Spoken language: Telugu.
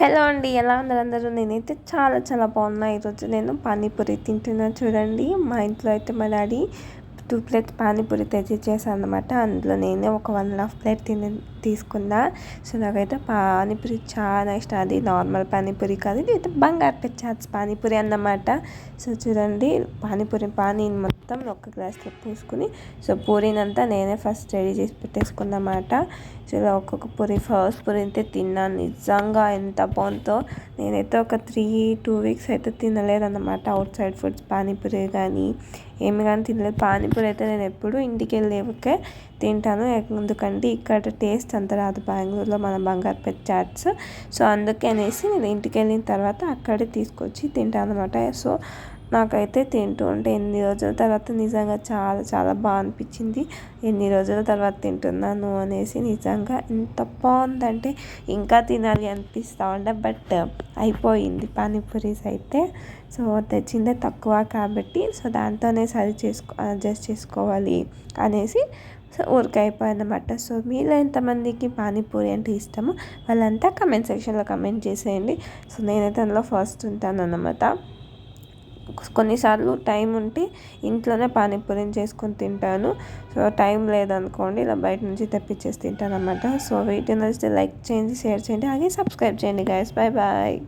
హలో అండి, ఎలా ఉన్నారు అందరూ? నేనైతే చాలా చాలా బాగున్నా. ఈరోజు నేను పానీపూరి తింటున్నాను. చూడండి, మా ఇంట్లో అయితే మా డాడీ 2 ప్లేట్స్ పానీపూరి తెచ్చిచ్చేసాను అనమాట. అందులో నేనే ఒక 1.5 ప్లేట్ తీసుకున్నా. సో నాకైతే పానీపూరి చాలా ఇష్టం. అది నార్మల్ పానీపూరి కాదు, ఇది అయితే బంగారు చాట్స్ పానీపూరి అన్నమాట. సో చూడండి, పానీ మొత్తం ఒక గ్లాస్లో పూసుకుని, సో పూరీనంతా నేనే ఫస్ట్ రెడీ చేసి పెట్టేసుకున్నమాట. సో ఇలా ఒక్కొక్క ఫస్ట్ పూరి అయితే తిన్నాను. నిజంగా ఎంత బాగుందో. నేనైతే ఒక 2 వీక్స్ అయితే తినలేదన్నమాట అవుట్ సైడ్ ఫుడ్స్, పానీపూరి కానీ ఏమి కానీ తినలేదు. పానీపూరి అయితే నేను ఎప్పుడు ఇంటికి వెళ్ళేవకే తింటాను, ఎందుకంటే ఇక్కడ టేస్ట్ అంత రాదు బెంగళూరులో మన బంగారుపేట చాట్స్. సో అందుకే అనేసి నేను ఇంటికి వెళ్ళిన తర్వాత అక్కడే తీసుకొచ్చి తింటాను అనమాట. సో నాకైతే తింటూ ఉంటే ఎన్ని రోజుల తర్వాత నిజంగా చాలా చాలా బాగా అనిపించింది. ఎన్ని రోజుల తర్వాత తింటున్నాను అనేసి. నిజంగా ఎంత బాగుందంటే ఇంకా తినాలి అనిపిస్తూ ఉండే, బట్ అయిపోయింది పానీపూరీస్ అయితే. సో తెచ్చిందే తక్కువ కాబట్టి సో దాంతోనే అడ్జస్ట్ చేసుకోవాలి అనేసి సో ఊరికి అయిపోయిందన్నమాట. సో మీలో ఎంతమందికి పానీపూరి అంటే ఇష్టమో వాళ్ళంతా కమెంట్ సెక్షన్లో కమెంట్ చేసేయండి. సో నేనైతే అందులో ఫస్ట్ ఉంటాను అన్నమాట. కొన్నిసార్లు టైం ఉంటే ఇంట్లోనే పానీపూరిని చేసుకొని తింటాను. సో టైం లేదనుకోండి, ఇలా బయట నుంచి తెప్పించేసి తింటాను అన్నమాట. సో వీడియో నచ్చితే లైక్ చేయండి, షేర్ చేయండి, అలాగే సబ్స్క్రైబ్ చేయండి గైస్. Bye bye.